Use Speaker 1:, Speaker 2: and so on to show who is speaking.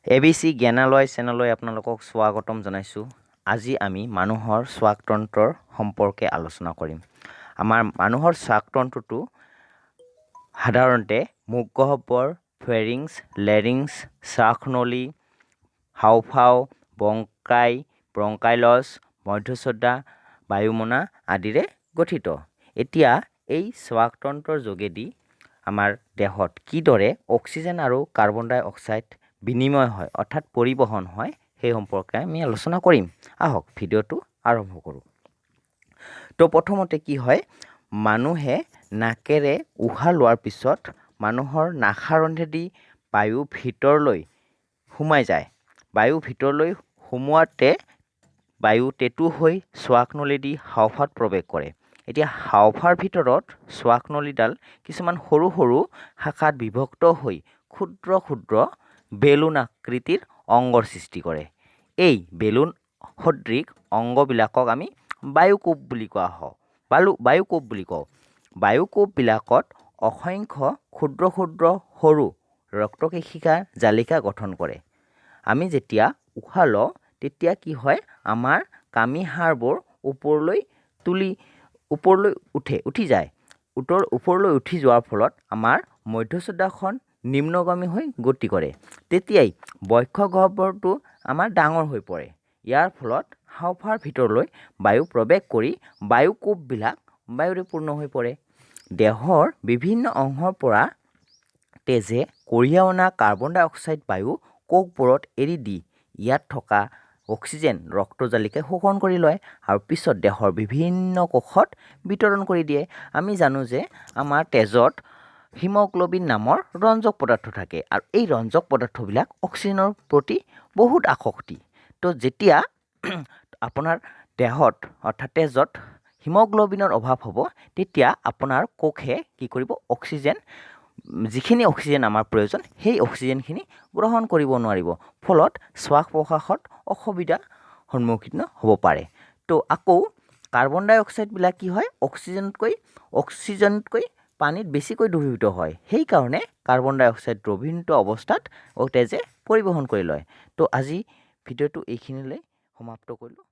Speaker 1: ABC জ্ঞানালয় চেনেললৈ আপোনালোকক স্বাগতম জনাইছোঁ। আজি আমি মানুহৰ শ্বাসতন্ত্ৰৰ সম্পৰ্কে আলোচনা কৰিম। আমাৰ মানুহৰ শ্বাসতন্ত্ৰটো সাধাৰণতে মুখগহ্বৰ, ফেৰিংছ, লেৰিংছ, শ্বাসনলী, হাঁওফাঁও, ব্ৰংকাইলছ, মধ্যচ্ছদা, বায়ুমোনা আদিৰে গঠিত। এতিয়া এই শ্বাসতন্ত্ৰৰ যোগেদি আমাৰ দেহত কিদৰে অক্সিজেন আৰু কাৰ্বন ডাই অক্সাইড বিনিময় হয় অৰ্থাৎ পৰিবহন হয় সেই সম্পৰ্কে আমি আলোচনা কৰিম। আহক ভিডিঅ'টো আৰম্ভ কৰোঁ। তো প্ৰথমতে কি হয়, মানুহে নাকেৰে উশাহ লোৱাৰ পিছত মানুহৰ নাসাৰন্ধেদি বায়ু ভিতৰলৈ সোমাই যায়। বায়ু ভিতৰলৈ সোমোৱাতে বায়ু টেঁটু হৈ শ্বাসনলীদি হাঁওফাঁওত প্ৰৱেশ কৰে। এতিয়া হাঁওফাঁওৰ ভিতৰত শ্বাসনলীডাল কিছুমান সৰু সৰু শাখাত বিভক্ত হৈ ক্ষুদ্ৰ ক্ষুদ্ৰ বেলুন আকৃতিৰ অংগৰ সৃষ্টি কৰে। এই বেলুন সদৃশ অংগবিলাকক আমি বায়ুকোষ বুলি কোৱা হয়। বায়ুকোষ বুলি কওঁ। বায়ুকোষবিলাকত অসংখ্য ক্ষুদ্ৰ ক্ষুদ্ৰ সৰু ৰক্তকেশিকা জালিকা গঠন কৰে। আমি যেতিয়া উশাহ লওঁ তেতিয়া কি হয়, আমাৰ কামি হাড়বোৰ ওপৰলৈ উঠি যায়। ওপৰলৈ উঠি যোৱাৰ ফলত আমাৰ মধ্যচ্ছদাখন নিম্নগামী হৈ গতি কৰে। তেতিয়াই বক্ষ গহ্বৰটো আমাৰ ডাঙৰ হৈ পৰে। ইয়াৰ ফলত হাঁওফাঁওৰ ভিতৰলৈ বায়ু প্ৰৱেশ কৰি বায়ুকোষবিলাক বায়ুৰে পূৰ্ণ হৈ পৰে। দেহৰ বিভিন্ন অংশৰ পৰা তেজে কঢ়িয়াই অনা কাৰ্বন ডাই অক্সাইড বায়ু কোষবোৰত এৰি দি ইয়াত থকা অক্সিজেন ৰক্তজালিকাই শোষণ কৰি লয় আৰু পিছত দেহৰ বিভিন্ন কোষত বিতৰণ কৰি দিয়ে। আমি জানো যে আমাৰ তেজত হিমগ্ল'বিন নামৰ ৰঞ্জক পদাৰ্থ থাকে আৰু এই ৰঞ্জক পদাৰ্থবিলাক অক্সিজেনৰ প্ৰতি বহুত আসক্তি। তো যেতিয়া আপোনাৰ দেহত অৰ্থাৎ তেজত হিমগ্ল'বিনৰ অভাৱ হ'ব তেতিয়া আপোনাৰ কোষে কি কৰিব, যিখিনি অক্সিজেন আমাৰ প্ৰয়োজন সেই অক্সিজেনখিনি গ্ৰহণ কৰিব নোৱাৰিব। ফলত শ্বাস প্ৰশ্বাসত অসুবিধাৰ সন্মুখীন হ'ব পাৰে। তো আকৌ কাৰ্বন ডাই অক্সাইডবিলাক কি হয়, অক্সিজেনতকৈ পানীত বেছিকৈ দ্ৰৱীভূত হয়। সেইকাৰণে কাৰ্বন ডাই অক্সাইড দ্ৰৱীভূত অৱস্থাত তেজে পৰিবহণ কৰি লয়। তো আজি ভিডিঅ'টো এইখিনিলৈ সমাপ্ত কৰিলোঁ।